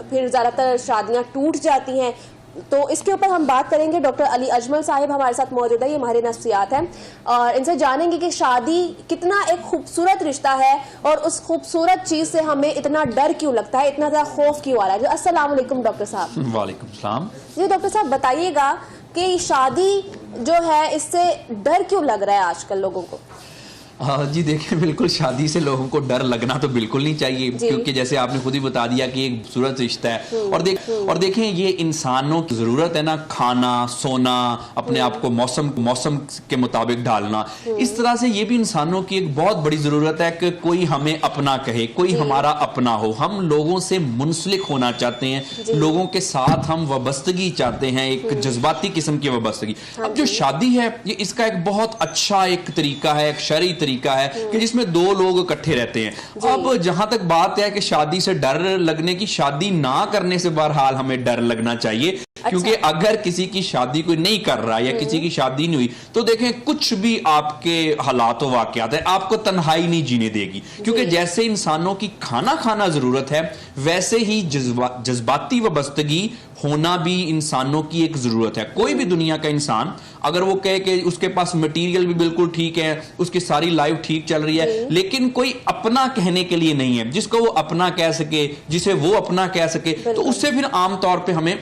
फिर ज़्यादातर शादियां टूट जाती हैं। तो इसके ऊपर हम बात करेंगे। डॉक्टर अली अजमल साहिब हमारे साथ मौजूद है, ये माहिर नफ्सियात हैं, और इनसे जानेंगे कि शादी कितना एक खूबसूरत रिश्ता है और उस खूबसूरत चीज़ से हमें इतना डर क्यों लगता है, इतना ज़्यादा खौफ क्यों आ रहा है। अस्सलाम वालेकुम डॉक्टर साहब। वालेकुम सलाम। जी डॉक्टर साहब, बताइएगा कि शादी जो है इससे डर क्यों लग रहा है आजकल लोगों को? जी देखिए, बिल्कुल शादी से लोगों को डर लगना तो बिल्कुल नहीं चाहिए, क्योंकि जैसे आपने खुद ही बता दिया कि एक खूबसूरत रिश्ता है। और देखें ये इंसानों की जरूरत है ना, खाना सोना, अपने आप को मौसम के मुताबिक ढालना, इस तरह से ये भी इंसानों की एक बहुत बड़ी जरूरत है कि कोई हमें अपना कहे, कोई हमारा अपना हो। हम लोगों से मुंसलिक होना चाहते हैं, लोगों के साथ हम वाबस्तगी चाहते हैं, एक जज्बाती किस्म की वाबस्तगी। अब जो शादी है ये इसका एक बहुत अच्छा एक तरीका है, एक शरई तरीका है कि जिसमें दो लोग इकट्ठे रहते हैं। अब जहां तक बात है कि शादी से डर लगने की, शादी ना करने से बहरहाल हमें डर लगना चाहिए। क्योंकि अगर किसी की शादी कोई नहीं कर रहा या किसी की शादी नहीं हुई तो देखें कुछ भी आपके हालात वाकयात है, आपको तन्हाई नहीं जीने देगी। क्योंकि जैसे इंसानों की खाना खाना जरूरत है, वैसे ही जज्बाती वाबस्तगी होना भी इंसानों की एक जरूरत है। कोई भी दुनिया का इंसान अगर वो कहे कि उसके पास मटेरियल भी बिल्कुल ठीक है, उसकी सारी लाइफ ठीक चल रही है, लेकिन कोई अपना कहने के लिए नहीं है जिसको वो अपना कह सके, जिसे वो अपना कह सके, तो उससे फिर आमतौर पर हमें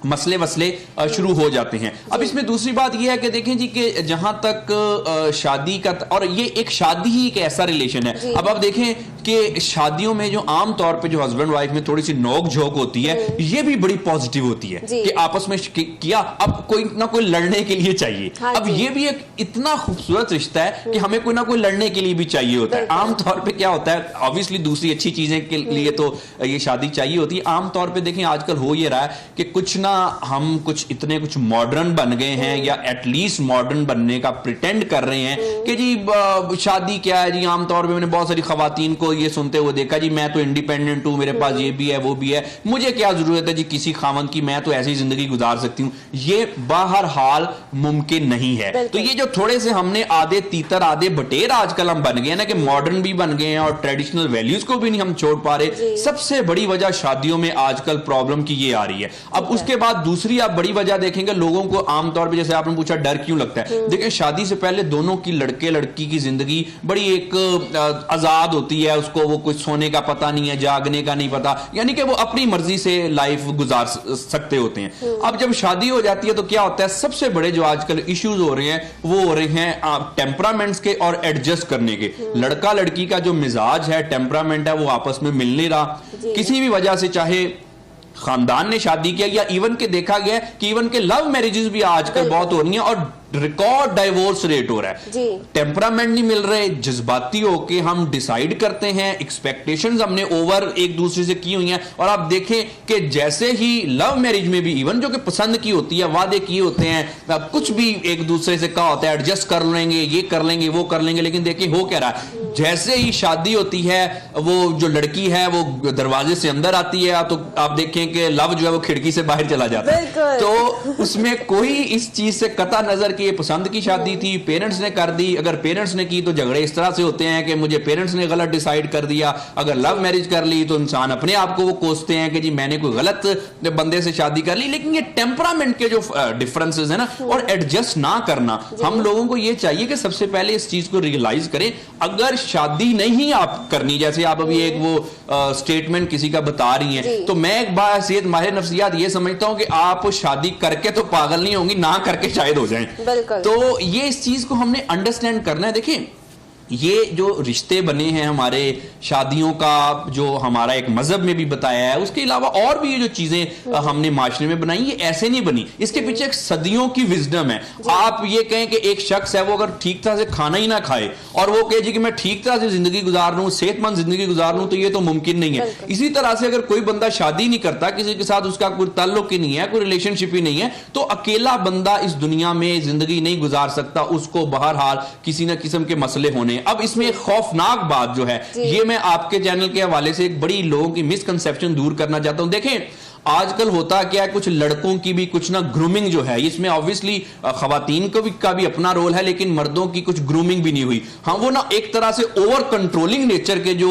मसले शुरू हो जाते हैं। अब इसमें दूसरी बात यह है कि देखें जी कि जहां तक शादी का, और ये एक शादी ही एक ऐसा रिलेशन है। अब आप देखें कि शादियों में जो आम तौर पे जो हस्बैंड वाइफ में थोड़ी सी नोक झोंक होती है, ये भी बड़ी पॉजिटिव होती है कि आपस में किया, अब कोई ना कोई लड़ने के लिए चाहिए। अब ये भी एक इतना खूबसूरत रिश्ता है कि हमें कोई ना कोई लड़ने के लिए भी चाहिए होता है। आमतौर पर क्या होता है, ऑब्वियसली दूसरी अच्छी चीजें के लिए तो ये शादी चाहिए होती है। आमतौर पर देखें आजकल हो ये रहा है कि कुछ ना हम कुछ मॉडर्न बन गए हैं, या एटलीस्ट मॉडर्न बनने का प्रिटेंड कर रहे हैं कि जी शादी क्या है जी। आमतौर पे मैंने बहुत सारी खवातीन को ये सुनते हुए देखा, जी मैं तो इंडिपेंडेंट हूं, मेरे पास ये भी है वो भी है, मुझे क्या जरूरत है जी किसी खामन की, मैं तो ऐसी जिंदगी गुजार सकती हूं। ये बहरहाल मुमकिन नहीं है। तो ये जो थोड़े से हमने आधे तीतर आधे बटेर आजकल हम बन गए ना, कि मॉडर्न भी बन गए हैं और ट्रेडिशनल वैल्यूज को भी नहीं हम छोड़ पा रहे, सबसे बड़ी वजह शादियों में आजकल प्रॉब्लम की ये आ रही है। अब उसके बाद दूसरी आप बड़ी वजह देखेंगे लोगों को आमतौर पे, जैसे आपने पूछा डर क्यों लगता है, देखिए शादी से पहले दोनों की, लड़के लड़की की जिंदगी बड़ी एक आजाद होती है। उसको वो कुछ सोने का पता नहीं है, जागने का नहीं पता, यानी कि वो अपनी मर्जी से लाइफ गुजार सकते होते हैं। अब जब शादी हो जाती है तो क्या होता है, सबसे बड़े जो आजकल इश्यूज हो रहे हैं वो हो रहे हैं टेम्परामेंट्स के और एडजस्ट करने के। लड़का लड़की का जो मिजाज है, टेम्परामेंट है, वो आपस में मिल नहीं रहा किसी भी वजह से, चाहे खानदान ने शादी किया या इवन के देखा गया कि इवन के लव मैरिजेस भी आजकल बहुत हो रही हैं और रिकॉर्ड डाइवोर्स रेट हो रहा है। टेम्परामेंट नहीं मिल रहे, जज्बाती होके हम डिसाइड करते हैं, एक्सपेक्टेशंस हमने ओवर एक दूसरे से की हुई हैं। और आप देखें कि जैसे ही लव मैरिज में भी इवन जो कि पसंद की होती है, वादे किए होते हैं, कुछ भी एक दूसरे से कहा होता है, एडजस्ट कर लेंगे, ये कर लेंगे वो कर लेंगे, लेकिन देखिए हो क्या रहा है, जैसे ही शादी होती है वो जो लड़की है वो दरवाजे से अंदर आती है तो आप देखें कि लव जो है वो खिड़की से बाहर चला जाता है। तो उसमें कोई इस चीज से कता नजर कि ये पसंद की शादी थी, पेरेंट्स ने कर दी, अगर पेरेंट्स ने की तो झगड़े इस तरह से होते हैं कि मुझे पेरेंट्स ने गलत डिसाइड कर दिया। अगर लव मैरिज कर ली तो इंसान अपने आप को वो कोसते हैं कि जी मैंने कोई गलत बंदे से शादी कर ली। लेकिन ये टेम्परामेंट के जो डिफरेंसेस है ना, और एडजस्ट ना करना, हम लोगों को ये चाहिए कि सबसे पहले इस चीज को रियलाइज करें। अगर शादी नहीं आप करनी, जैसे आप अभी एक वो स्टेटमेंट किसी का बता रही हैं, तो मैं एक बार सेहत माहिर नफ्सियात ये समझता हूं कि आप शादी करके तो पागल नहीं होंगी, ना करके शायद हो जाएं। तो ये इस चीज को हमने अंडरस्टैंड करना है। देखिए ये जो रिश्ते बने हैं हमारे शादियों का, जो हमारा एक मजहब में भी बताया है, उसके अलावा और भी ये जो चीजें हमने माशरे में बनाई, ये ऐसे नहीं बनी, इसके पीछे एक सदियों की विजडम है। आप ये कहें कि एक शख्स है वो अगर ठीक तरह से खाना ही ना खाए और वो कहे जी कि मैं ठीक तरह से जिंदगी गुजार लूं, सेहतमंद जिंदगी गुजार लूं, तो ये तो मुमकिन नहीं है। इसी तरह से अगर कोई बंदा शादी नहीं करता, किसी के साथ उसका कोई ताल्लुक ही नहीं है, कोई रिलेशनशिप ही नहीं है, तो अकेला बंदा इस दुनिया में जिंदगी नहीं गुजार सकता, उसको बहरहाल किसी ना किस्म के मसले होने। अब इसमें एक खौफनाक बात जो है, ये मैं आपके चैनल के हवाले से एक बड़ी लोगों की मिसकंसेप्शन दूर करना चाहता हूं। देखें आजकल होता क्या है, कुछ लड़कों की भी कुछ ना ग्रूमिंग जो है, इसमें ऑब्वियसली खवातीन का भी अपना रोल है, लेकिन मर्दों की कुछ ग्रूमिंग भी नहीं हुई। हाँ, वो ना एक तरह से ओवर कंट्रोलिंग नेचर के जो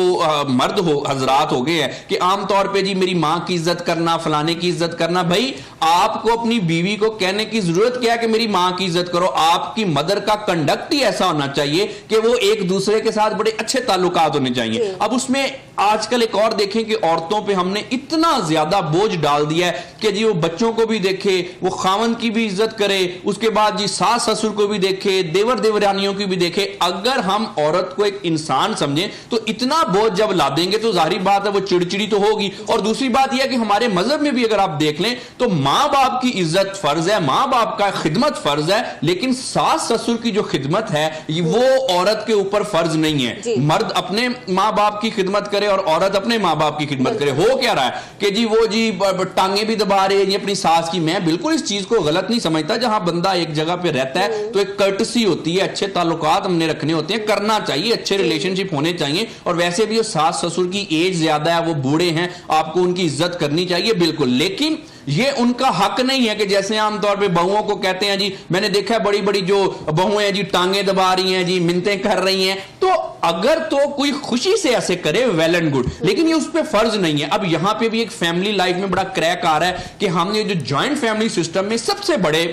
मर्द हजरात हो गए हैं कि आमतौर पे जी मेरी मां की इज्जत करना, फलाने की इज्जत करना। भाई आपको अपनी बीवी को कहने की जरूरत क्या है कि मेरी मां की इज्जत करो? आपकी मदर का कंडक्ट ही ऐसा होना चाहिए कि वो एक दूसरे के साथ बड़े अच्छे ताल्लुकात होने चाहिए। अब उसमें आजकल एक और देखें कि औरतों पे हमने इतना ज्यादा बोझ डाल दिया है कि जी वो बच्चों को भी देखे, वो खावन की भी इज्जत करे, उसके बाद जी सास ससुर को भी देखे, देवर देवरानियों की भी देखे। अगर हम औरत को एक इंसान समझें तो इतना बोझ जब ला देंगे तो जाहिर बात है वो चिड़चिड़ी तो होगी। और दूसरी बात यह है कि हमारे मजहब में भी अगर आप देख लें तो मां बाप की इज्जत फर्ज है, मां बाप का खिदमत फर्ज है, लेकिन सास ससुर की जो खिदमत है वो औरत के ऊपर फर्ज नहीं है। मर्द अपने मां बाप की खिदमत करे और औरत अपने मां बाप की खिदमत करे। हो क्या रहा है कि जी वो जी टांगे भी दबा रहे हैं अपनी सास की। मैं बिल्कुल इस चीज को गलत नहीं समझता। जहां बंदा एक जगह पे रहता है तो एक कर्टसी होती है, अच्छे ताल्लुकात हमने रखने होते हैं, करना चाहिए, अच्छे रिलेशनशिप होने चाहिए। और वैसे भी सास ससुर की एज ज्यादा है, वो बूढ़े हैं, आपको उनकी इज्जत करनी चाहिए बिल्कुल। लेकिन ये उनका हक नहीं है कि जैसे आमतौर पे बहुओं को कहते हैं जी, मैंने देखा है बड़ी बड़ी जो बहुएं हैं जी टांगे दबा रही हैं जी, मिन्नतें कर रही हैं। तो अगर तो कोई खुशी से ऐसे करे वेल एंड गुड, लेकिन ये उस पर फर्ज नहीं है। अब यहां पे भी एक फैमिली लाइफ में बड़ा क्रैक आ रहा है कि हमने जो ज्वाइंट फैमिली सिस्टम में सबसे बड़े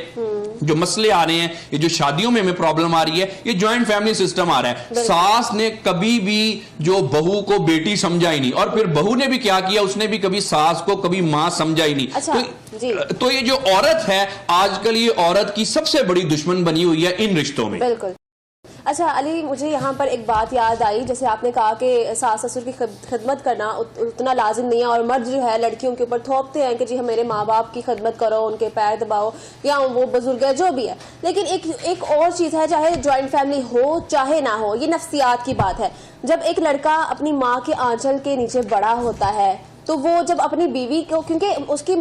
जो मसले आ रहे हैं, ये जो शादियों में हमें प्रॉब्लम आ रही है, ये ज्वाइंट फैमिली सिस्टम आ रहा है। सास ने कभी भी जो बहू को बेटी समझा ही नहीं, और फिर बहू ने भी क्या किया, उसने भी कभी सास को कभी मां समझा ही नहीं। अच्छा, तो ये जो औरत है आजकल, ये औरत की सबसे बड़ी दुश्मन बनी हुई है इन रिश्तों में। बिल्कुल। अच्छा अली, मुझे यहाँ पर एक बात याद आई, जैसे आपने कहा कि सास ससुर की खिदमत करना उतना लाजिम नहीं है, और मर्द जो है लड़कियों के ऊपर थोपते हैं कि जी हम मेरे माँ बाप की खिदमत करो, उनके पैर दबाओ, या वो बुजुर्ग है जो भी है। लेकिन एक और चीज़ है, चाहे जॉइंट फैमिली हो चाहे ना हो, ये नफ्सियात की बात है। जब एक लड़का अपनी माँ के आंचल के नीचे बड़ा होता है तो वो जब अपनी बीवी को, क्योंकि उसकी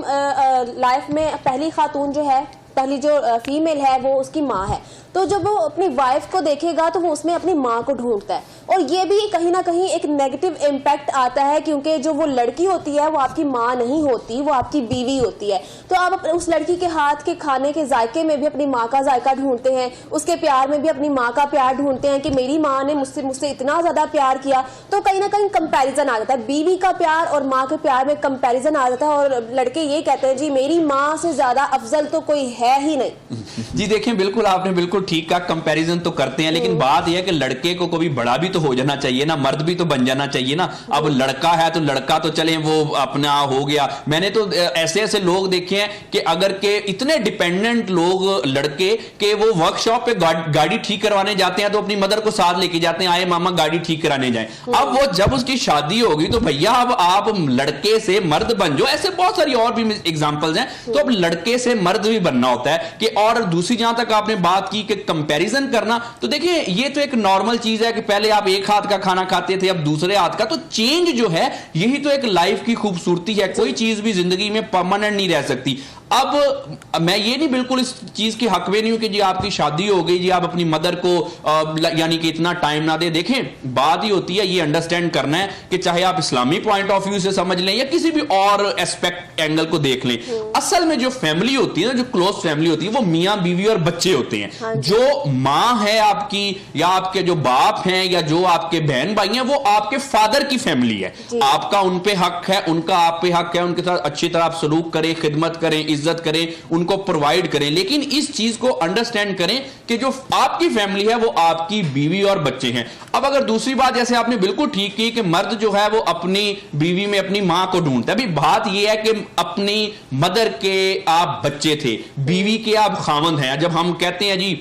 लाइफ में पहली खातून जो है, पहली जो फीमेल है वो उसकी माँ है, तो जब वो अपनी वाइफ को देखेगा तो वो उसमें अपनी माँ को ढूंढता है। और ये भी कहीं ना कहीं एक नेगेटिव इम्पैक्ट आता है, क्योंकि जो वो लड़की होती है वो आपकी माँ नहीं होती, वो आपकी बीवी होती है। तो आप उस लड़की के हाथ के खाने के जायके में भी अपनी माँ का जायका ढूंढते हैं, उसके प्यार में भी अपनी माँ का प्यार ढूंढते हैं कि मेरी माँ ने मुझसे इतना ज्यादा प्यार किया। तो कहीं ना कहीं कंपैरिजन आ जाता है, बीवी का प्यार और माँ के प्यार में कंपैरिजन आ जाता है, और लड़के ये कहते हैं जी मेरी माँ से ज्यादा अफजल तो कोई है ही नहीं। जी देखें, बिल्कुल आपने बिल्कुल ठीक कहा, कंपैरिजन तो करते हैं, लेकिन बात यह है कि लड़के को कभी बड़ा भी तो हो जाना चाहिए ना, मर्द भी तो बन जाना चाहिए ना। अब लड़का है तो लड़का तो चले वो अपना हो गया। मैंने तो ऐसे ऐसे लोग देखे हैं कि अगर के इतने डिपेंडेंट लोग लड़के के वो वर्कशॉप पे गाड़ी ठीक करवाने जाते हैं तो अपनी मदर को साथ लेके जाते हैं, आए मामा गाड़ी ठीक कराने जाए। अब वो जब उसकी शादी होगी तो भैया अब आप लड़के से मर्द बन जाओ। ऐसे बहुत सारी और भी एग्जाम्पल्स हैं। तो अब लड़के से मर्द भी बनना होता है कि। और दूसरी जहां तक आपने बात की कि कंपैरिजन करना, तो देखिए ये तो एक नॉर्मल चीज है कि पहले आप एक हाथ का खाना खाते थे, अब दूसरे हाथ का। तो चेंज जो है यही तो एक लाइफ की खूबसूरती है। कोई चीज भी जिंदगी में परमानेंट नहीं रह सकती। अब मैं ये नहीं बिल्कुल इस चीज के हक में नहीं हूं कि जी आपकी शादी हो गई जी आप अपनी मदर को यानी कि इतना टाइम ना दे। देखें बात ही होती है, ये अंडरस्टैंड करना है कि चाहे आप इस्लामी पॉइंट ऑफ व्यू से समझ लें या किसी भी और एस्पेक्ट एंगल को देख लें, असल में जो फैमिली होती है ना, जो क्लोज फैमिली होती है, वो मियां बीवी और बच्चे होते हैं। हाँ, जो माँ है आपकी, या आपके जो बाप हैं, या जो आपके बहन भाई हैं, वो आपके फादर की फैमिली है। आपका उन पे हक है, उनका आप पे हक है, उनके साथ अच्छी तरह आप सलूक करें, खिदमत करें, इज्जत करें, उनको प्रोवाइड करें। लेकिन इस चीज को अंडरस्टैंड करें कि जो आपकी फैमिली है वो आपकी बीवी और बच्चे हैं। अब अगर दूसरी बात, जैसे आपने बिल्कुल ठीक की कि मर्द जो है वो अपनी बीवी में अपनी मां को ढूंढता है। अभी बात यह है कि अपनी मदर के आप बच्चे थे, बीवी के आप खावंद हैं। जब हम कहते हैं जी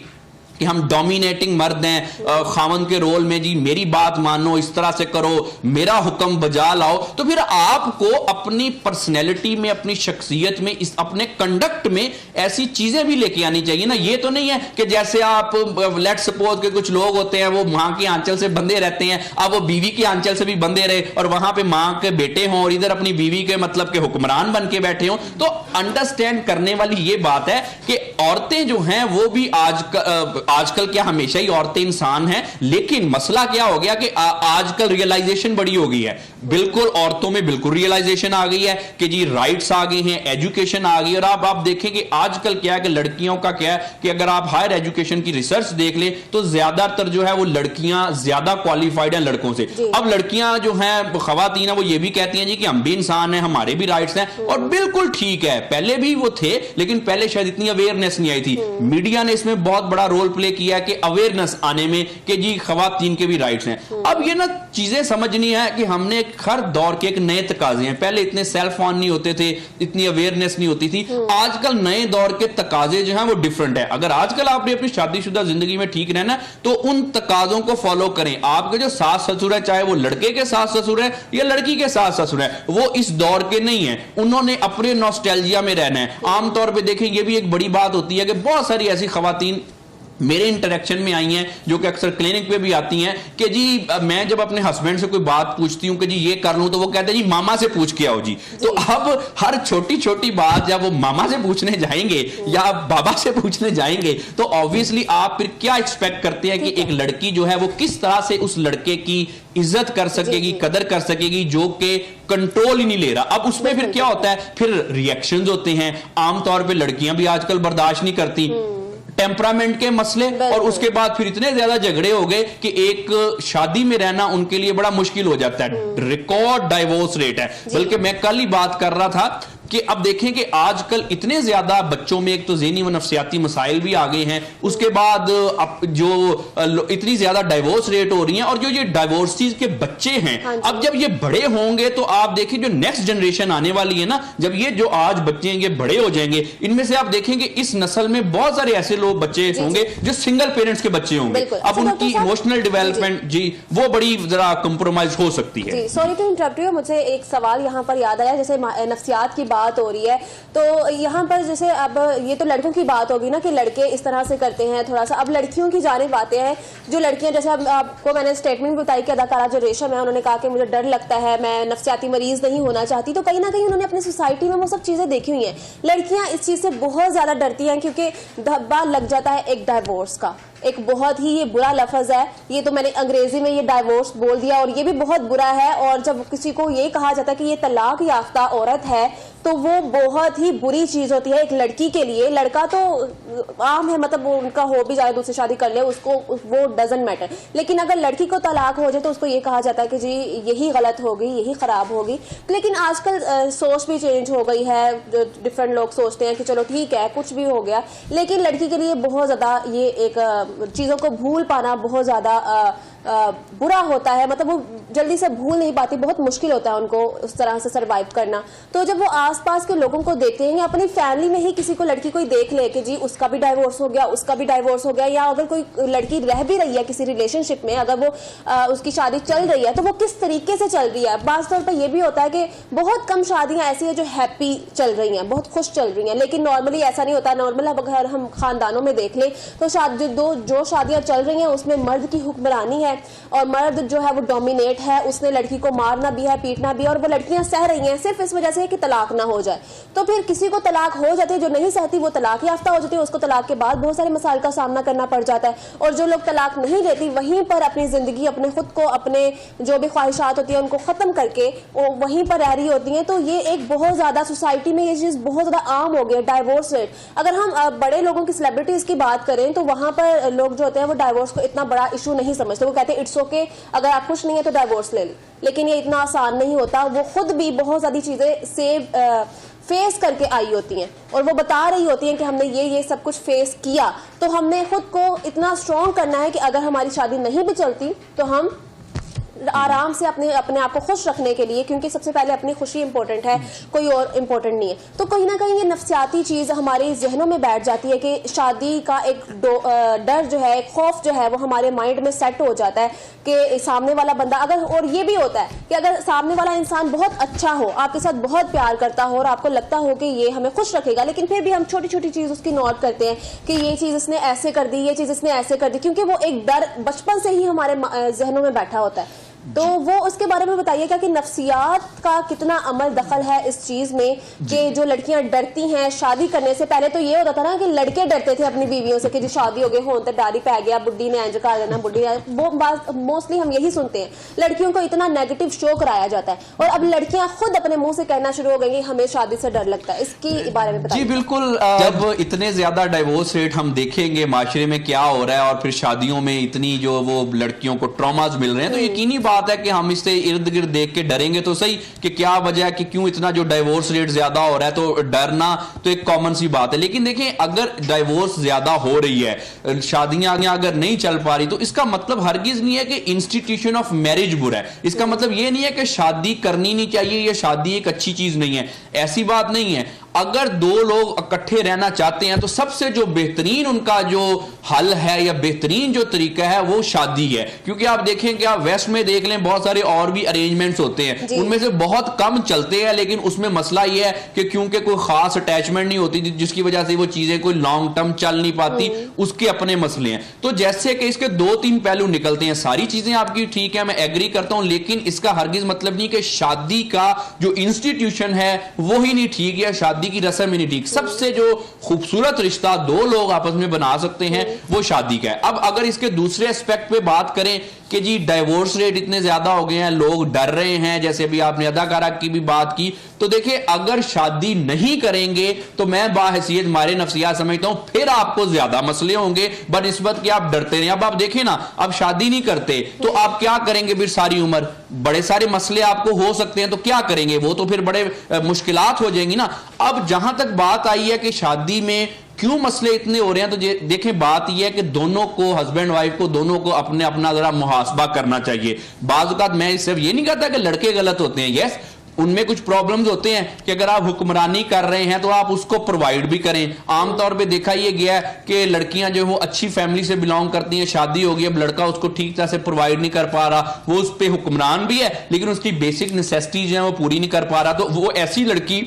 कि हम डोमिनेटिंग मर्द हैं, खावंद के रोल में, जी मेरी बात मानो, इस तरह से करो, मेरा हुक्म बजा लाओ, तो फिर आपको अपनी पर्सनैलिटी में, अपनी शख्सियत में, इस अपने कंडक्ट में ऐसी चीजें भी लेके आनी चाहिए ना। ये तो नहीं है कि जैसे आप लेट सपोज के कुछ लोग होते हैं वो मां के आंचल से बंधे रहते हैं, अब वो बीवी के आंचल से भी बंधे रहे और वहां पे मां के बेटे हों और इधर अपनी बीवी के मतलब के हुक्मरान बन के बैठे हों। तो अंडरस्टैंड करने वाली ये बात है कि औरतें जो हैं वो भी आजकल क्या, हमेशा ही औरतें इंसान हैं, लेकिन मसला क्या हो गया कि आजकल रियलाइजेशन बड़ी हो गई है। बिल्कुल औरतों में बिल्कुल रियलाइजेशन आ गई है कि जी राइट्स आ गए हैं, एजुकेशन आ गई है। और आप देखें कि आजकल क्या है कि लड़कियों का क्या है कि अगर आप हायर एजुकेशन की रिसर्च देख लें तो ज्यादातर जो है वो लड़कियां ज्यादा क्वालिफाइड हैं लड़कों से। अब लड़कियां जो हैं, खवातीन है, वो ये भी कहती हैं जी कि हम भी इंसान हैं, हमारे भी राइट्स हैं, और बिल्कुल ठीक है, पहले भी वो थे, लेकिन पहले शायद इतनी अवेयरनेस नहीं आई थी। मीडिया ने इसमें बहुत बड़ा रोल प्ले किया कि अवेयरनेस आने में कि जी खवातीन के भी राइट्स हैं। अब ये ना चीजें समझनी है कि हमने हर दौर के एक नए तकाजे हैं। पहले इतने सेल फोन नहीं होते थे, इतनी अवेयरनेस नहीं होती थी। आजकल नए दौर के तकाजे जो हैं वो डिफरेंट है। अगर आजकल आपने अपनी शादीशुदा जिंदगी में ठीक रहना तो उन तकाजों को फॉलो करें। आपके जो सास ससुर है, चाहे वो लड़के के सास ससुर है या लड़की के सास ससुर है, वो इस दौर के नहीं है, उन्होंने अपने नॉस्टैल्जिया में रहना है। आमतौर पर देखें, ये भी एक बड़ी बात होती है कि बहुत सारी ऐसी खवातीन मेरे इंटरेक्शन में आई हैं जो कि अक्सर क्लिनिक पे भी आती हैं कि जी मैं जब अपने हस्बैंड से कोई बात पूछती हूं कि जी ये कर लूं तो वो कहते हैं जी मामा से पूछ के आओ जी। तो अब हर छोटी छोटी बात जब वो मामा से पूछने जाएंगे या बाबा से पूछने जाएंगे तो ऑब्वियसली आप फिर क्या एक्सपेक्ट करते हैं कि एक लड़की जो है वो किस तरह से उस लड़के की इज्जत कर सकेगी, कदर कर सकेगी, जो कि कंट्रोल ही नहीं ले रहा। अब उसमें फिर क्या होता है, फिर रिएक्शंस होते हैं। आमतौर पर लड़कियां भी आजकल बर्दाश्त नहीं करती, टेम्परामेंट के मसले, और उसके बाद फिर इतने ज्यादा झगड़े हो गए कि एक शादी में रहना उनके लिए बड़ा मुश्किल हो जाता है। रिकॉर्ड डाइवोर्स रेट है। बल्कि मैं कल ही बात कर रहा था कि अब देखें कि आजकल इतने ज्यादा बच्चों में एक तो ज़हनी व नफ्सियाती मसाइल भी आ गए हैं, उसके बाद अब जो इतनी ज्यादा डाइवोर्स रेट हो रही हैं, और जो ये डाइवोर्सीज के बच्चे हैं, अब जब ये बड़े होंगे तो आप देखिए जो नेक्स्ट जनरेशन आने वाली है ना, जब ये जो आज बच्चे हैं ये बड़े हो जाएंगे, इनमें से आप देखेंगे इस नस्ल में बहुत सारे ऐसे लोग बच्चे होंगे जो सिंगल पेरेंट्स के बच्चे होंगे। अब उनकी इमोशनल डेवलपमेंट जी वो बड़ी जरा कंप्रोमाइज हो सकती है। सॉरी टू इंटरप्ट यू, मुझे एक सवाल यहाँ पर याद आया, जैसे नफ्सियात की बात हो रही है तो यहाँ पर जैसे अब ये तो लड़कों की बात होगी ना कि लड़के इस तरह से करते हैं थोड़ा सा। अब लड़कियों की जानिब आते हैं, जो लड़कियां, जैसे अब आपको मैंने स्टेटमेंट बताई कि अदाकारा जो रेशम है उन्होंने कहा कि मुझे डर लगता है, मैं नफ्सियाती मरीज नहीं होना चाहती। तो कहीं ना कहीं उन्होंने अपनी सोसाइटी में वो सब चीजें देखी हुई हैं। लड़कियां इस चीज से बहुत ज्यादा डरती हैं क्योंकि धब्बा लग जाता है एक डाइवोर्स का। एक बहुत ही ये बुरा लफ्ज है, ये तो मैंने अंग्रेजी में ये डाइवोर्स बोल दिया, और ये भी बहुत बुरा है। और जब किसी को ये कहा जाता है कि ये तलाक याफ्ता औरत है तो वो बहुत ही बुरी चीज होती है एक लड़की के लिए। लड़का तो आम है, मतलब वो उनका हो भी जाए, दूसरी शादी कर ले, उसको वो डजंट मैटर। लेकिन अगर लड़की को तलाक हो जाए तो उसको ये कहा जाता है कि जी यही गलत होगी, यही खराब होगी। लेकिन आजकल सोच भी चेंज हो गई है, जो डिफरेंट लोग सोचते हैं कि चलो ठीक है कुछ भी हो गया। लेकिन लड़की के लिए बहुत ज्यादा ये एक चीजों को भूल पाना बहुत ज्यादा बुरा होता है, मतलब वो जल्दी से भूल नहीं पाती, बहुत मुश्किल होता है उनको उस तरह से सरवाइव करना। तो जब वो आसपास के लोगों को देखते हैं या अपनी फैमिली में ही किसी को लड़की कोई देख ले कि जी उसका भी डाइवोर्स हो गया, उसका भी डाइवोर्स हो गया, या अगर कोई लड़की रह भी रही है किसी रिलेशनशिप में, अगर वो उसकी शादी चल रही है तो वो किस तरीके से चल रही है। बात तौर पर यह भी होता है कि बहुत कम शादियां ऐसी है जो हैप्पी चल रही हैं, बहुत खुश चल रही हैं, लेकिन नॉर्मली ऐसा नहीं होता। नॉर्मल अगर हम खानदानों में देख ले तो जो शादियां चल रही हैं उसमें मर्द की हुक्मरानी है और मर्द जो है वो डोमिनेट है, उसने लड़की को मारना भी है, पीटना भी है, और वो लड़कियां सह रही हैं सिर्फ इस वजह से कि तलाक ना हो जाए। तो फिर किसी को तलाक हो जाती है, जो नहीं सहती वो तलाक याफ्ता हो जाती है, उसको तलाक के बाद बहुत सारे मसाइल का सामना करना पड़ जाता है। और जो लोग तलाक नहीं लेती वहीं पर अपनी जिंदगी, अपने खुद को, अपने जो भी ख्वाहिशात होती है उनको खत्म करके वो वहीं पर रह रही होती हैं। तो ये एक बहुत ज्यादा सोसाइटी में ये चीज बहुत ज्यादा आम हो गई है, डाइवोर्स रेट। अगर हम बड़े लोगों की, सेलिब्रिटीज की बात करें तो वहां पर लोग जो होते हैं वो डाइवोर्स को इतना बड़ा इशू नहीं समझते। वो कहते हैं इट्स ओके, अगर आप खुश नहीं है तो डाइवोर्स ले ली। लेकिन ये इतना आसान नहीं होता। वो खुद भी बहुत सारी चीजें फेस करके आई होती हैं और वो बता रही होती हैं कि हमने ये सब कुछ फेस किया। तो हमने खुद को इतना स्ट्रॉन्ग करना है कि अगर हमारी शादी नहीं भी चलती तो हम आराम से अपने आप को खुश रखने के लिए, क्योंकि सबसे पहले अपनी खुशी इंपॉर्टेंट है, कोई और इंपॉर्टेंट नहीं है। तो कहीं ना कहीं ये नफ्सियाती चीज हमारे जहनों में बैठ जाती है कि शादी का एक डर जो है, खौफ जो है वो हमारे माइंड में सेट हो जाता है कि सामने वाला बंदा अगर, और ये भी होता है कि अगर सामने वाला इंसान बहुत अच्छा हो, आपके साथ बहुत प्यार करता हो और आपको लगता हो कि ये हमें खुश रखेगा, लेकिन फिर भी हम छोटी छोटी चीज उसकी नोट करते हैं कि ये चीज इसने ऐसे कर दी, ये चीज इसने ऐसे कर दी, क्योंकि वो एक डर बचपन से ही हमारे जहनों में बैठा होता है। तो वो उसके बारे में बताइएगा कि नफ्सियात का कितना अमल दखल है इस चीज में कि जो लड़कियां डरती हैं शादी करने से पहले। तो ये होता था ना कि लड़के डरते थे अपनी बीवियों से कि जी शादी हो गई हो तो डारी पै गया, बुड्ढी ने इंज कर देना, बुड्ढी वो बात मोस्टली हम यही सुनते हैं। लड़कियों को इतना नेगेटिव शो कराया जाता है और अब लड़कियां खुद अपने मुंह से कहना शुरू हो गई हमें शादी से डर लगता है। इसके बारे में बताइए। जी बिल्कुल, जब इतने ज्यादा डाइवोर्स रेट हम देखेंगे माशरे में क्या हो रहा है और फिर शादियों में इतनी जो वो लड़कियों को ट्रॉमाज मिल रहे हैं, तो यकीनी बात है कि हम इससे इर्द गिर्द देख के डरेंगे तो सही कि क्या वजह है कि क्यों इतना जो डाइवोर्स रेट ज्यादा हो रहा है। तो डरना तो एक कॉमन सी बात है, लेकिन देखें अगर डाइवोर्स ज्यादा हो रही है, शादियां अगर नहीं चल पा रही, तो इसका मतलब हरगिज नहीं है कि इंस्टीट्यूशन ऑफ मैरिज बुरा है। इसका मतलब यह नहीं है कि शादी करनी नहीं चाहिए या शादी एक अच्छी चीज नहीं है, ऐसी बात नहीं है। अगर दो लोग इकट्ठे रहना चाहते हैं तो सबसे जो बेहतरीन उनका जो हल है या बेहतरीन जो तरीका है वो शादी है। क्योंकि आप देखें कि आप वेस्ट में देख लें बहुत सारे और भी अरेंजमेंट्स होते हैं, उनमें से बहुत कम चलते हैं, लेकिन उसमें मसला ये है कि क्योंकि कोई खास अटैचमेंट नहीं होती जिसकी वजह से वो चीजें कोई लॉन्ग टर्म चल नहीं पाती, उसके अपने मसले हैं। तो जैसे कि इसके दो तीन पहलू निकलते हैं। सारी चीजें आपकी ठीक है, मैं एग्री करता हूं, लेकिन इसका हरगिज मतलब नहीं कि शादी का जो इंस्टीट्यूशन है वो ही नहीं ठीक या शादी की रस्म ही नहीं ठीक। सबसे जो खूबसूरत रिश्ता दो लोग आपस में बना सकते हैं वो शादी का है। अब अगर इसके दूसरे एस्पेक्ट पे बात करें कि जी डाइवोर्स रेट इतने ज्यादा हो गए हैं, लोग डर रहे हैं, जैसे अभी आपने अदाकारा की भी बात की, तो देखिए अगर शादी नहीं करेंगे तो मैं बाहैसियत मारे नफ्सियात समझता हूं फिर आपको ज्यादा मसले होंगे बनिस्बत कि आप डरते नहीं। अब आप देखें ना, अब शादी नहीं करते तो आप क्या करेंगे फिर सारी उम्र? बड़े सारे मसले आपको हो सकते हैं, तो क्या करेंगे? वो तो फिर बड़े मुश्किलात हो जाएंगी ना। अब जहां तक बात आई है कि शादी में क्यों मसले इतने हो रहे हैं, तो देखें बात यह है कि दोनों को, हस्बैंड वाइफ को, दोनों को अपने अपना जरा मुहासबा करना चाहिए। बाज़ औक़ात मैं सिर्फ ये नहीं कहता कि लड़के गलत होते हैं, यस उनमें कुछ प्रॉब्लम्स होते हैं कि अगर आप हुक्मरानी कर रहे हैं तो आप उसको प्रोवाइड भी करें। आमतौर पे देखा यह गया है कि लड़कियां जो वो अच्छी फैमिली से बिलोंग करती हैं, शादी हो गई, अब लड़का उसको ठीक तरह से प्रोवाइड नहीं कर पा रहा, वो उस पर हुक्मरान भी है लेकिन उसकी बेसिक नेसेसिटीज हैं वो पूरी नहीं कर पा रहा, तो वो ऐसी लड़की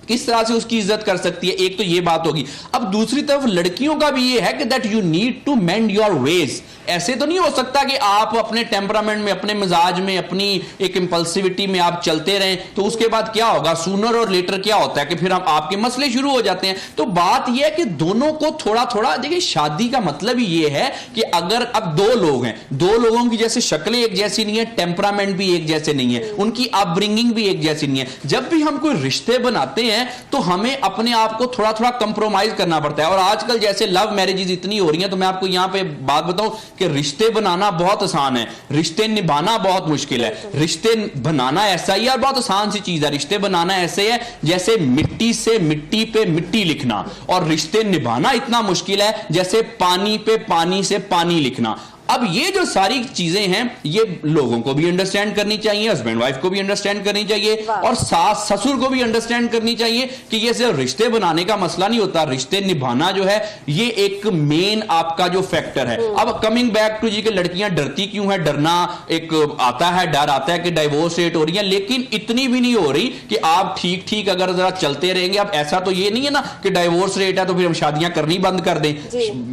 किस तरह से उसकी इज्जत कर सकती है? एक तो ये बात होगी। अब दूसरी तरफ लड़कियों का भी ये है कि that you need to mend your ways. ऐसे तो नहीं हो सकता कि आप अपने टेम्परामेंट में, अपने मिजाज में, अपनी एक इंपल्सिविटी में आप चलते रहें, तो उसके बाद क्या होगा? सूनर और लेटर क्या होता है कि फिर हम आपके मसले शुरू हो जाते हैं। तो बात यह है कि दोनों को थोड़ा थोड़ा देखिए, शादी का मतलब ही यह है कि अगर अब दो लोग हैं, दो लोगों की जैसे शक्लें एक जैसी नहीं है, टेम्परामेंट भी एक जैसे नहीं है, उनकी अपब्रिंगिंग भी एक जैसी नहीं है। जब भी हम कोई रिश्ते बनाते हैं तो हमें अपने आप को थोड़ा थोड़ा कंप्रोमाइज करना पड़ता है। और आजकल जैसे लव मैरिजेस इतनी हो रही हैं, तो मैं आपको यहां पे बात बताऊं कि रिश्ते बनाना बहुत आसान है, रिश्ते निभाना बहुत मुश्किल है। रिश्ते बनाना ऐसा ही यार बहुत आसान सी चीज है, रिश्ते बनाना ऐसे है जैसे मिट्टी से मिट्टी पे मिट्टी लिखना, और रिश्ते निभाना इतना मुश्किल है जैसे पानी पे पानी से पानी लिखना। अब ये जो सारी चीजें हैं ये लोगों को भी अंडरस्टैंड करनी चाहिए, हस्बैंड वाइफ को भी अंडरस्टैंड करनी चाहिए, और सास ससुर को भी अंडरस्टैंड करनी चाहिए कि ये सिर्फ रिश्ते बनाने का मसला नहीं होता, रिश्ते निभाना जो है ये एक मेन आपका जो फैक्टर है। अब कमिंग बैक टू जी कि लड़कियां डरती क्यों है? डरना एक आता है, डर आता है कि डाइवोर्स रेट हो रही है, लेकिन इतनी भी नहीं हो रही कि आप ठीक ठीक अगर जरा चलते रहेंगे। अब ऐसा तो ये नहीं है ना कि डाइवोर्स रेट है तो फिर हम शादियां करनी बंद कर दें।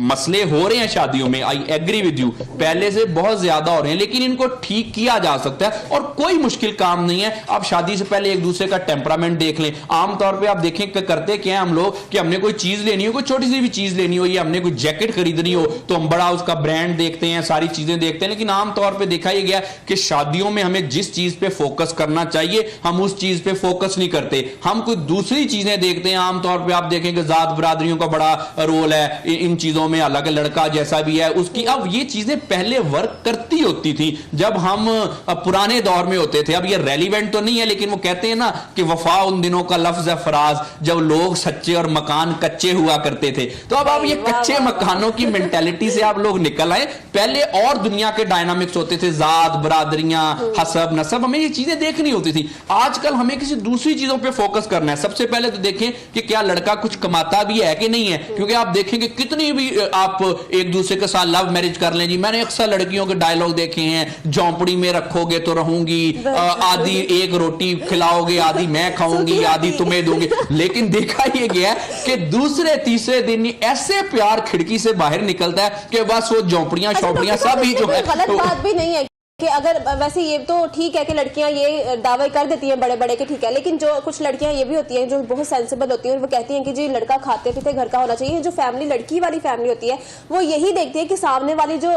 मसले हो रहे हैं शादियों में, आई एग्री विद यू, पहले से बहुत ज्यादा हो रहे हैं, लेकिन इनको ठीक किया जा सकता है और कोई मुश्किल काम नहीं है। आप शादी से पहले एक दूसरे का टेम्परामेंट देख लें। आमतौर पे आप देखें कि करते क्या है हम लोग कि हमने कोई चीज लेनी हो, कोई छोटी सी भी चीज लेनी हो, या हमने कोई जैकेट खरीदनी हो तो हम बड़ा उसका ब्रांड देखते हैं, सारी चीजें देखते हैं, लेकिन आमतौर पर देखा यह गया कि शादियों में हमें जिस चीज पे फोकस करना चाहिए हम उस चीज पे फोकस नहीं करते, हम कोई दूसरी चीजें देखते हैं। आमतौर पर आप देखें कि जात बरादरियों का बड़ा रोल है इन चीजों में, अलग लड़का जैसा भी है उसकी। अब ये चीजें पहले वर्क करती होती थी जब हम पुराने दौर में होते थे। अब ये रेलिवेंट तो नहीं है, लेकिन वो कहते हैं ना कि वफा उन दिनों का लफ्ज है फराज जब लोग सच्चे और मकान कच्चे हुआ करते थे। तो अब आप ये कच्चे मकानों की मेंटालिटी से आप लोग निकल आए। पहले और दुनिया के डायनामिक्स होते थे, जात बरादरियां, हसब नसब, हमें ये चीजें देखनी होती थी। आजकल हमें किसी दूसरी चीजों पे फोकस करना है। सबसे पहले तो देखें कि क्या लड़का कुछ कमाता भी है कि नहीं है, क्योंकि आप देखेंगे कितनी भी आप एक दूसरे के साथ लव मैरिज कर लें जी, मैंने अक्सर लड़कियों के डायलॉग देखे हैं, झोंपड़ी में रखोगे तो रहूंगी, आधी एक रोटी खिलाओगे, आधी मैं खाऊंगी, आधी तुम्हें दूंगी। लेकिन देखा यह गया कि दूसरे तीसरे दिन ऐसे प्यार खिड़की से बाहर निकलता है कि बस वो झोंपड़ियां शोपड़ियां सब ही जो है। गलत बात भी नहीं है। कि अगर वैसे ये तो ठीक है कि लड़कियां ये दावे कर देती हैं बड़े बड़े के ठीक है, लेकिन जो कुछ लड़कियां ये भी होती हैं जो बहुत सेंसिबल होती हैं और वो कहती हैं कि जी लड़का खाते पीते घर का होना चाहिए। जो फैमिली लड़की वाली फैमिली होती है वो यही देखती है कि सामने वाली जो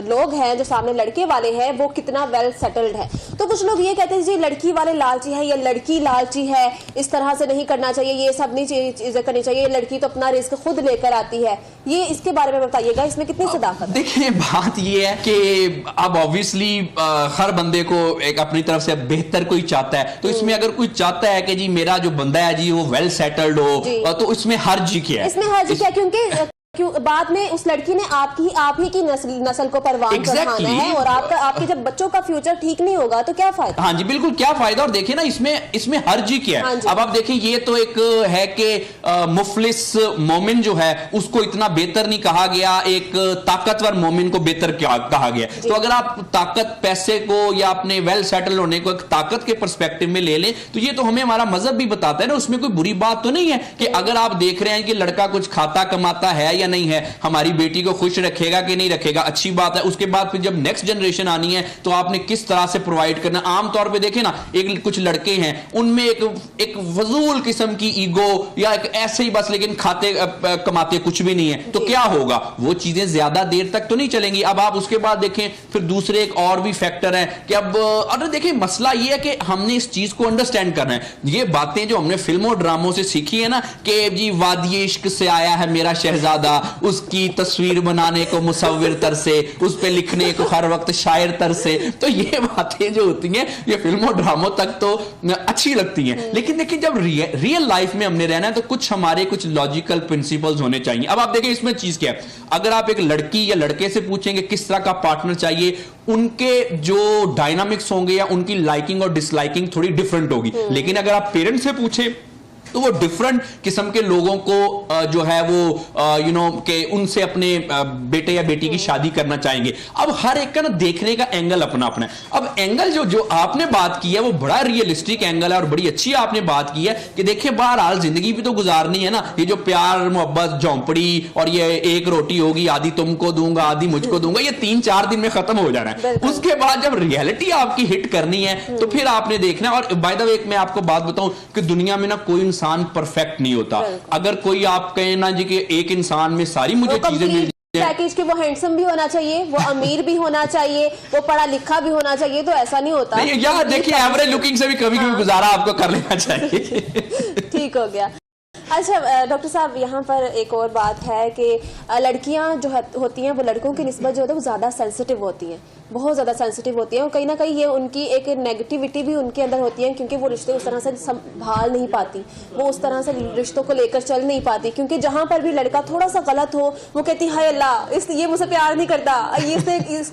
लोग हैं, जो सामने लड़के वाले हैं, वो कितना वेल सेटल्ड है। तो कुछ लोग ये कहते हैं जी लड़की वाले लालची है या लड़की लालची है, इस तरह से नहीं करना चाहिए, ये सब नहीं चीजें करनी चाहिए, लड़की तो अपना रिस्क खुद लेकर आती है। ये इसके बारे में बताइएगा, इसमें कितनी सदाकत है? देखिए बात ये है कि अब ऑब्वियसली हर बंदे को एक अपनी तरफ से बेहतर कोई चाहता है, तो इसमें अगर कोई चाहता है कि जी मेरा जो बंदा है जी वो वेल सेटल्ड हो, तो इसमें हर्ज क्या है? इसमें हर्ज क्या, क्योंकि बाद में उस लड़की ने आप ही की नस्ल को परवान चढ़ाना है और आपके जब बच्चों का फ्यूचर ठीक नहीं होगा तो क्या फायदा? हाँ जी बिल्कुल, क्या फायदा। और देखिए ना इसमें हर्ज ही क्या है। हाँ, अब आप देखें ये तो एक है कि मुफलिस मोमिन जो है उसको इतना बेहतर नहीं कहा गया, एक ताकतवर मोमिन को बेहतर कहा गया। तो अगर आप ताकत पैसे को या अपने वेल सेटल होने को एक ताकत के पर्सपेक्टिव में ले लें तो ये तो हमें हमारा मजहब भी बताता है ना, उसमें कोई बुरी बात तो नहीं है कि अगर आप देख रहे हैं कि लड़का कुछ खाता कमाता है या नहीं है, हमारी बेटी को खुश रखेगा कि नहीं रखेगा, अच्छी बात है। उसके बाद फिर जब नेक्स्ट जनरेशन आनी है तो आपने किस तरह से प्रोवाइड करना। आमतौर पे देखें ना एक कुछ लड़के हैं उनमें एक फजूल किस्म की ईगो या एक ऐसे ही बस लेकिन खाते कमाते कुछ भी नहीं है, तो क्या होगा, वो चीजें ज्यादा देर तक तो नहीं चलेंगी। अब आप उसके बाद देखें फिर दूसरे एक और भी फैक्टर है कि अब अगर देखें मसला ये है कि हमने इस चीज को अंडरस्टैंड करना है। ये बातें जो हमने फिल्मों ड्रामों से सीखी है ना कि जी वादी इश्क से आया है मेरा शहजादा, उसकी तस्वीर बनाने को मुसव्विर तरसे, उस पे लिखने को हर वक्त शायर तरसे, तो ये बातें जो होती हैं ये फिल्मों ड्रामों तक तो अच्छी लगती हैं, लेकिन देखिए जब रियल लाइफ में हमने रहना है तो कुछ हमारे कुछ लॉजिकल प्रिंसिपल्स होने चाहिए। अब आप देखिए इसमें चीज क्या है, अगर आप एक लड़की या लड़के से पूछेंगे किस तरह का पार्टनर चाहिए, उनके जो डायनामिक्स होंगे या उनकी लाइकिंग और डिसलाइकिंग थोड़ी डिफरेंट होगी। लेकिन अगर आप पेरेंट्स से पूछे तो वो डिफरेंट किस्म के लोगों को जो है वो के उनसे अपने बेटे या बेटी की शादी करना चाहेंगे। अब हर एक का ना देखने का एंगल अपना अपना है। अब एंगल जो आपने बात की है वो बड़ा रियलिस्टिक एंगल है और बड़ी अच्छी आपने बात की है कि देखिए बहरहाल जिंदगी भी तो गुजारनी है ना। ये जो प्यार मोहब्बत झोंपड़ी और ये एक रोटी होगी आधी तुमको दूंगा आधी मुझको दूंगा, ये 3-4 दिन में खत्म हो जाना है। उसके बाद जब रियलिटी आपकी हिट करनी है तो फिर आपने देखना है। और बाय द वे एक मैं आपको बात बताऊं कि दुनिया में ना कोई इंसान परफेक्ट नहीं होता। अगर कोई आप कहे ना जी कि एक इंसान में सारी मुझे चीजें मिल पैकेज के, वो हैंडसम भी होना चाहिए, वो अमीर भी होना चाहिए, वो पढ़ा लिखा भी होना चाहिए, तो ऐसा नहीं होता। नहीं, यार देखिए एवरेज लुकिंग से भी कभी कभी गुजारा आपको कर लेना चाहिए। ठीक हो गया। अच्छा डॉक्टर साहब, यहाँ पर एक और बात है कि लड़कियाँ जो होती हैं वो लड़कों की निस्बत जो होती है वो ज़्यादा सेंसिटिव होती हैं, बहुत ज़्यादा सेंसिटिव होती हैं और कहीं ना कहीं ये उनकी एक नेगेटिविटी भी उनके अंदर होती है क्योंकि वो रिश्ते उस तरह से संभाल नहीं पाती, वो उस तरह से रिश्तों को लेकर चल नहीं पाती। क्योंकि जहाँ पर भी लड़का थोड़ा सा गलत हो वो कहती हाय अल्लाह ये मुझसे प्यार नहीं करता,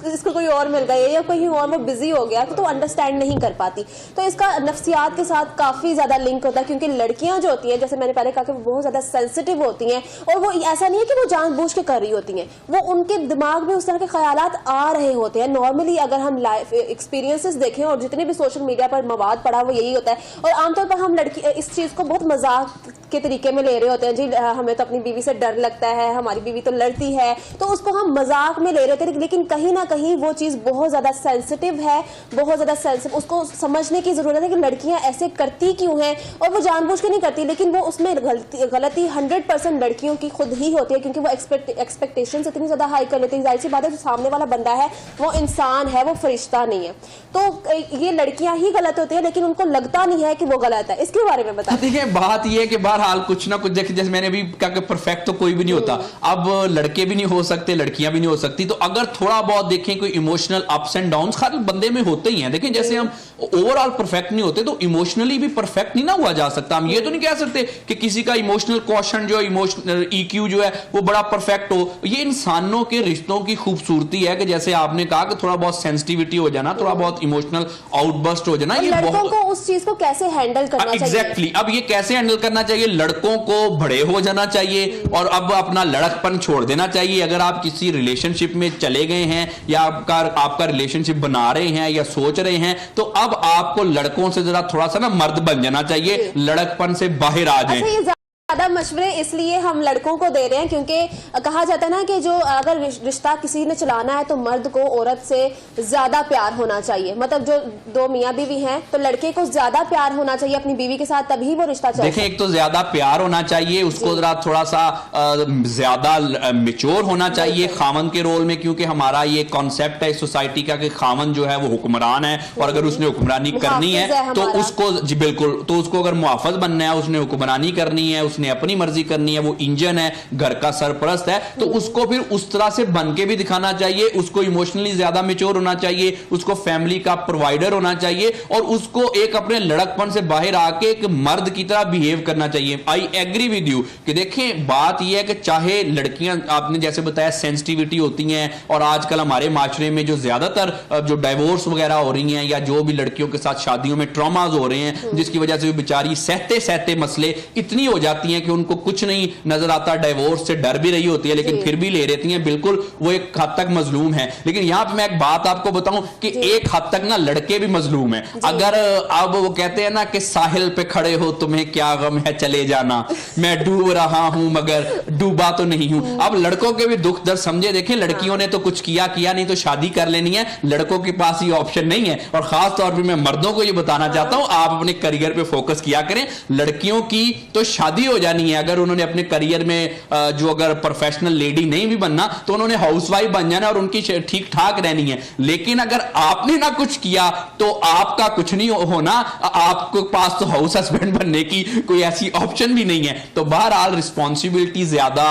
इसको कोई और मिल गया या कहीं और वो बिजी हो गया, तो अंडरस्टैंड नहीं कर पाती। तो इसका नफ्सियात के साथ काफ़ी ज़्यादा लिंक होता है क्योंकि लड़कियाँ जो होती हैं जैसे मैंने पहले कहा कि वो बहुत ज़्यादा सेंसिटिव होती हैं और वो ऐसा नहीं है कि वो जानबूझ के कर रही होती हैं, वो उनके दिमाग में उस तरह के ख्यालात आ रहे होते हैं। नॉर्मली अगर हम लाइफ एक्सपीरियंसेस देखें और जितने भी सोशल मीडिया पर मवाद पड़ा वो यही होता है और आमतौर पर हम लड़की इस चीज़ को बहुत मजाक के तरीके में ले रहे होते हैं। जी हमें तो अपनी बीवी से डर लगता है, हमारी बीवी तो लड़ती है, तो उसको हम मजाक में ले रहे होते हैं, लेकिन कहीं ना कहीं वो चीज़ बहुत ज़्यादा सेंसिटिव है, बहुत ज़्यादा सेंसिटिव। उसको समझने की ज़रूरत है कि लड़कियाँ ऐसे करती क्यों हैं और वो जानबूझ के नहीं करती, लेकिन वो उसमें गलती 100% लड़कियों की खुद ही होती है क्योंकि वो एक्सपेक्टेशंस इतनी ज़्यादा हाई कर लेती है। जाहिर सी बात है जो सामने वाला बंदा है वो इंसान है, वो फरिश्ता नहीं है, तो ये लड़कियां ही गलत होती है लेकिन उनको लगता नहीं है कि वो गलत है। इसके बारे में बताइए। देखिए बात ये है कि बहरहाल कुछ ना कुछ देखिए जैसे मैंने भी कहा कि परफेक्ट तो कोई भी नहीं होता। अब लड़के भी नहीं हो सकते, लड़कियां भी नहीं हो सकती, तो अगर थोड़ा बहुत देखें कोई इमोशनल अप्स एंड डाउन्स हर बंदे में होते ही हैं। देखें जैसे हम ओवरऑल परफेक्ट नहीं होते तो इमोशनली भी परफेक्ट नहीं ना हुआ जा सकता। हम ये तो नहीं कह सकते कि किसी का इमोशनल क्वेश्चन जो इमोशनल EQ जो है वो बड़ा परफेक्ट हो। ये इंसानों के रिश्तों की खूबसूरती है कि जैसे आपने कहा कि थोड़ा बहुत सेंसिटिविटी हो जाना, थोड़ा बहुत इमोशनल आउटबर्स्ट हो जाना, ये लड़कों को उस चीज को कैसे हैंडल करना चाहिए। एग्जैक्टली अब ये कैसे हैंडल करना चाहिए, लड़कों को बड़े हो जाना चाहिए और अब अपना लड़कपन छोड़ देना चाहिए। अगर आप किसी रिलेशनशिप में चले गए हैं या आपका रिलेशनशिप बना रहे हैं या सोच रहे हैं तो अब आपको लड़कों से जरा थोड़ा सा ना मर्द बन जाना चाहिए, लड़कपन से बाहर आ जाए। ज्यादा मशवरे इसलिए हम लड़कों को दे रहे हैं क्योंकि कहा जाता है ना कि जो अगर रिश्ता किसी ने चलाना है तो मर्द को औरत से ज्यादा प्यार होना चाहिए। मतलब जो दो मियाँ बीवी हैं तो लड़के को ज्यादा प्यार होना चाहिए अपनी बीवी के साथ, तभी वो रिश्ता चले। देखें, एक तो ज्यादा प्यार होना चाहिए, उसको जरा थोड़ा सा ज्यादा मेच्योर होना चाहिए खामन के रोल में, क्योंकि हमारा ये कॉन्सेप्ट है सोसाइटी का कि खामन जो है वो हुक्मरान है और अगर उसने हुक्मरानी करनी है तो उसको, जी बिल्कुल, तो उसको अगर मुआफज बनना है, उसने हुक्मरानी करनी है, उसने अपनी मर्जी करनी है, वो इंजन है, घर का सरपरस्त है, तो उसको फिर उस तरह से बन के भी दिखाना चाहिए। उसको इमोशनली ज्यादा मेच्योर होना चाहिए, उसको फैमिली का प्रोवाइडर होना चाहिए और उसको एक अपने लड़कपन से बाहर आके एक मर्द की तरह बिहेव करना चाहिए। आई एग्री विद यू कि देखें, बात यह है कि चाहे लड़कियां, आपने जैसे बताया सेंसिटिविटी होती हैं, और आजकल हमारे माशरे में जो ज्यादातर जो डाइवोर्स वगैरह हो रही हैं या जो भी लड़कियों के साथ शादियों में ट्रॉमाज हो रहे हैं, जिसकी वजह से बेचारी सहते सहते मसले इतनी हो जाती हैं कि उनको कुछ नहीं नजर आता, डाइवोर्स से डर भी रही होती है लेकिन फिर भी ले रहती हैं, बिल्कुल वो एक हद तक मजलूम है। लेकिन यहां पे मैं एक बात आपको बताऊं कि एक हद तक ना लड़के भी मजलूम हैं। अगर अब वो कहते हैं ना कि साहिल पे खड़े हो तुम्हें क्या गम है चले जाना, मैं डूब रहा हूं मगर डूबा तो नहीं हूं। अब लड़कों के भी दुख दर्द समझे। देखें, लड़कियों ने तो कुछ किया नहीं तो शादी कर लेनी है, लड़कों के पास ये ऑप्शन नहीं है। और खास तौर पे मैं मर्दों को ये बताना चाहता हूं, आप अपने करियर पे फोकस किया करें। लड़कियों की तो शादी हो जानी है, अगर उन्होंने अपने करियर में जो अगर प्रोफेशनल लेडी नहीं भी बनना तो उन्होंने हाउसवाइफ बन जाना और उनकी ठीक ठाक रहनी है। लेकिन अगर आपने ना कुछ किया तो आपका कुछ नहीं होना, आपके पास तो हाउस हस्बैंड बनने की कोई ऐसी ऑप्शन भी नहीं है। तो बहरहाल रिस्पॉन्सिबिलिटी ज्यादा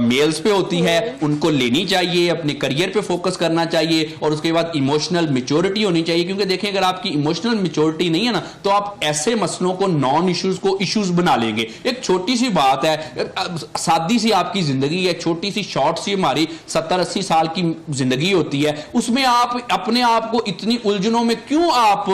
मेल्स पे होती है, उनको लेनी चाहिए, अपने करियर पे फोकस करना चाहिए और उसके बाद इमोशनल मैच्योरिटी होनी चाहिए। क्योंकि देखें, अगर आपकी इमोशनल मैच्योरिटी नहीं है ना तो आप ऐसे मसलों को, नॉन इश्यूज को इश्यूज बना लेंगे। एक छोटी सी बात है, सादी सी आपकी जिंदगी है, छोटी सी शॉर्ट सी हमारी 70-80 साल की जिंदगी होती है, उसमें आप अपने आप को इतनी उलझनों में क्यों आप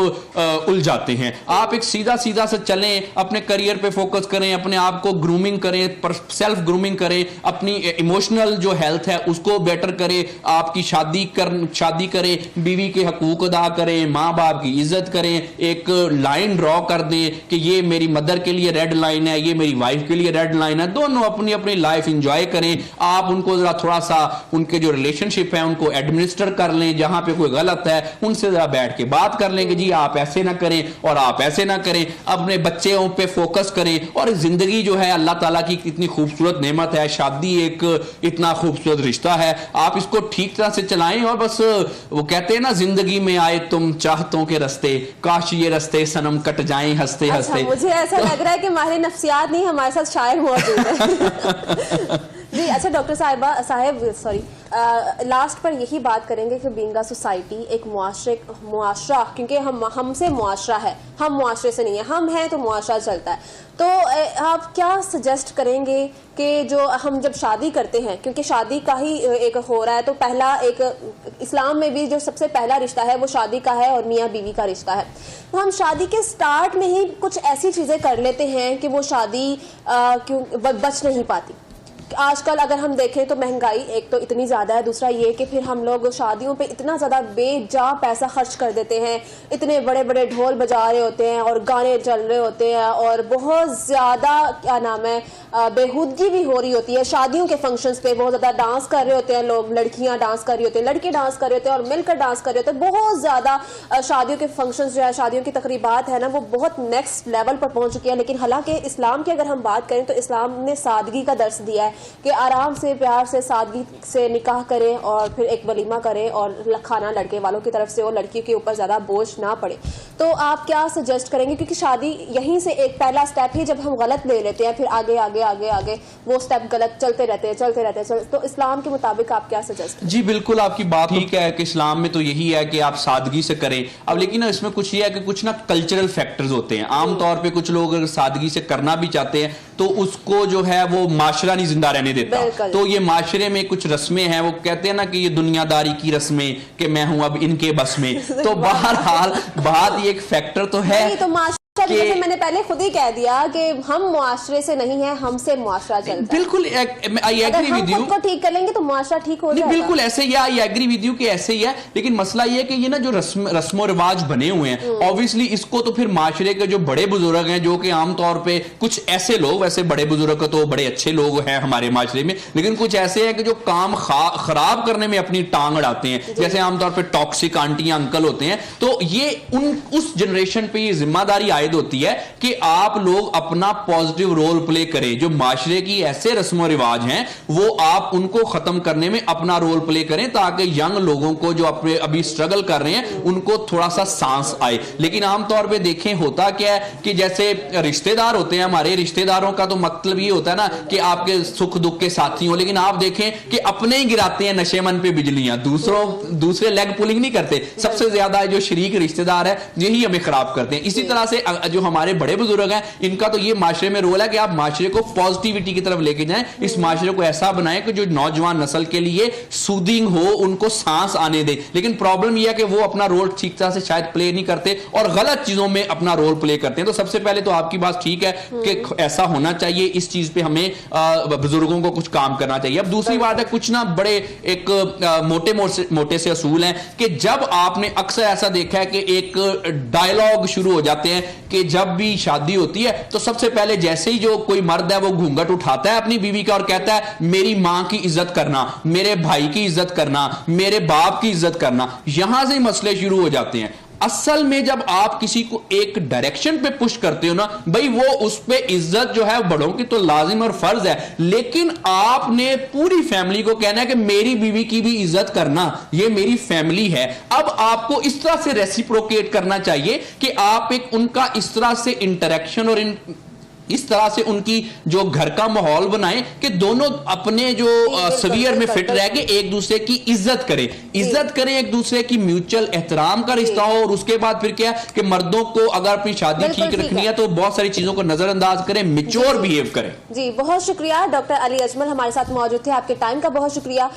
उलझाते हैं। आप एक सीधा सीधा से चलें, अपने करियर पे फोकस करें, अपने आप को ग्रूमिंग करें, सेल्फ ग्रूमिंग करें, अपनी इमोशनल जो हेल्थ है उसको बेटर करें, आपकी शादी करें, बीवी के हकूक अदा करें, माँ बाप की इज्जत करें, एक लाइन ड्रॉ कर दें कि ये मेरी मदर के लिए रेड लाइन है, ये मेरी वाइफ के लिए रेड लाइन है, दोनों अपनी अपनी लाइफ एंजॉय करें। आप उनको जरा थोड़ा सा उनके जो रिलेशनशिप है उनको एडमिनिस्टर कर लें, जहां पे कोई गलत है उनसे जरा बैठ के बात कर लें कि जी आप ऐसे ना करें और आप ऐसे ना करें, अपने बच्चों पे फोकस करें। और जिंदगी जो है अल्लाह ताला की इतनी खूबसूरत नेमत है, शादी एक इतना खूबसूरत रिश्ता है, आप इसको ठीक तरह से चलाएं। और बस वो कहते हैं ना, जिंदगी में आए तुम चाहतों के रास्ते, काश ये रास्ते सनम कट जाएं हंसते हंसते। मुझे ऐसा लग रहा है कि माहिर नफ्सियात नहीं, हमारे साथ शायर मौजूद है। जी अच्छा डॉक्टर साहब लास्ट पर यही बात करेंगे कि बीइंग अ सोसाइटी, एक मुआशरा, क्योंकि हमसे मुआशरा है, हम मुआशरे से नहीं है, हम हैं तो मुआशरा चलता है। तो आप क्या सजेस्ट करेंगे कि जो हम जब शादी करते हैं, क्योंकि शादी का ही एक हो रहा है, तो पहला एक इस्लाम में भी जो सबसे पहला रिश्ता है वो शादी का है और मियाँ बीवी का रिश्ता है। तो हम शादी के स्टार्ट में ही कुछ ऐसी चीजें कर लेते हैं कि वो शादी क्यों बच नहीं पाती। आजकल अगर हम देखें तो महंगाई एक तो इतनी ज़्यादा है, दूसरा ये कि फिर हम लोग शादियों पे इतना ज़्यादा बेजा पैसा खर्च कर देते हैं, इतने बड़े बड़े ढोल बजा रहे होते हैं और गाने चल रहे होते हैं और बहुत ज़्यादा क्या नाम है बेहूदगी भी हो रही होती है। शादियों के फंक्शंस पे बहुत ज़्यादा डांस कर रहे होते हैं लोग, लड़कियां डांस कर रही होती हैं, लड़के डांस कर रहे होते हैं और मिलकर डांस कर रहे होते हैं। बहुत ज़्यादा शादियों के फंक्शंस जो है, शादियों की तकरीबात है ना, वो बहुत नेक्स्ट लेवल पर पहुँच चुकी है। लेकिन हालांकि इस्लाम की अगर हम बात करें तो इस्लाम ने सादगी का दर्स दिया है कि आराम से, प्यार से, सादगी से निकाह करें और फिर एक वलीमा करें और खाना लड़के वालों की तरफ से और लड़की के ऊपर ज़्यादा बोझ ना पड़े। तो आप क्या सजेस्ट करेंगे, क्योंकि शादी यहीं से एक पहला स्टेप ही जब हम गलत ले लेते हैं फिर आगे आगे आगे आगे वो स्टेप गलत चलते रहते हैं। तो इस्लाम के मुताबिक आप क्या सजेस्ट? जी बिल्कुल, आपकी बात ठीक है कि इस्लाम में तो यही है कि आप सादगी से करें। अब लेकिन ना इसमें कुछ ये है कि कुछ ना कल्चरल फैक्टर्स होते हैं। आमतौर पे कुछ लोग अगर सादगी से करना भी चाहते हैं तो उसको जो है वो माशरा नहीं जिंदा रहने देता। तो ये माशरे में कुछ रस्में हैं, वो कहते हैं ना कि ये दुनियादारी की रस्में कि मैं हूं अब इनके बस में। तो बहरहाल बात ये एक फैक्टर तो है। जैसे मैंने पहले खुद ही कह दिया कि हम मुआशरे से नहीं है, हमसे मुआशरा चलता है। बिल्कुल आई एग्री विद यू। खुद को ठीक कर लेंगे तो मुआशरा ठीक हो जाएगा। बिल्कुल ऐसे ही, आई एग्री विद यू कि ऐसे ही है, लेकिन मसला ये है कि ये ना जो रस्मो रिवाज बने हुए हैं, ऑब्वियसली इसको तो फिर माशरे के जो बड़े बुजुर्ग हैं, जो कि आमतौर पे कुछ ऐसे लोग, वैसे बड़े बुजुर्ग तो बड़े अच्छे लोग हैं हमारे माशरे में, लेकिन कुछ ऐसे हैं कि जो काम खराब करने में अपनी टांग अड़ाते हैं, जैसे आमतौर पर टॉक्सिक आंटियां अंकल होते हैं। तो ये उस जनरेशन पे ये जिम्मेदारी आयद होती है कि आप लोग अपना पॉजिटिव रोल प्ले करें। जो माशरे की ऐसे रस्मों रिवाज हैं वो आप उनको खत्म करने में अपना रोल प्ले करें, ताकि यंग लोगों को जो अपने अभी स्ट्रगल कर रहे हैं उनको थोड़ा सा सांस आए। लेकिन आमतौर पे देखें होता क्या है कि जैसे रिश्तेदार होते हैं, हमारे रिश्तेदारों का तो मतलब ये होता है ना कि आपके सुख दुख के साथी हो, लेकिन आप देखें कि अपने ही गिराते हैं नशे मन पे बिजलियां, दूसरे लेग पुलिंग नहीं करते। सबसे ज्यादा जो शरीक रिश्तेदार है यही हमें खराब करते हैं। इसी तरह से जो हमारे बड़े बुजुर्ग हैं, इनका तो ये माशरे में रोल है कि आप माशरे को पॉजिटिविटी की तरफ लेके जाएं, इस माशरे को ऐसा बनाएं कि जो नौजवान नस्ल के लिए सूदिंग हो, उनको सांस आने दे। लेकिन प्रॉब्लम यह है कि वो अपना रोल ठीक तरह से शायद प्ले नहीं करते और गलत चीजों में अपना रोल प्ले करते हैं। तो सबसे पहले तो आपकी बात ठीक है कि ऐसा होना चाहिए, इस चीज पे हमें बुजुर्गों को कुछ काम करना चाहिए। अब दूसरी बात है, कुछ ना बड़े एक मोटे से असूल हैं कि जब आपने अक्सर ऐसा देखा है कि एक डायलॉग शुरू हो जाते हैं कि जब भी शादी होती है तो सबसे पहले जैसे ही जो कोई मर्द है वो घूंघट उठाता है अपनी बीवी का और कहता है मेरी मां की इज्जत करना, मेरे भाई की इज्जत करना, मेरे बाप की इज्जत करना, यहां से मसले शुरू हो जाते हैं। असल में जब आप किसी को एक डायरेक्शन पे पुश करते हो ना भाई, वो उस पे इज्जत जो है बड़ों की तो लाजिम और फर्ज है, लेकिन आपने पूरी फैमिली को कहना है कि मेरी बीवी की भी इज्जत करना, ये मेरी फैमिली है। अब आपको इस तरह से रेसिप्रोकेट करना चाहिए कि आप एक उनका इस तरह से इंटरेक्शन और इस तरह से उनकी जो घर का माहौल बनाएं कि दोनों अपने जो सवियर में फिट रह के एक दूसरे की इज्जत करें एक दूसरे की म्यूचुअल एहतराम का रिश्ता हो। और उसके बाद फिर क्या कि मर्दों को अगर अपनी शादी ठीक रखनी है तो बहुत सारी चीजों को नजरअंदाज करें, मैच्योर बिहेव करें। जी बहुत शुक्रिया डॉक्टर अली अजमल हमारे साथ मौजूद थे, आपके टाइम का बहुत शुक्रिया।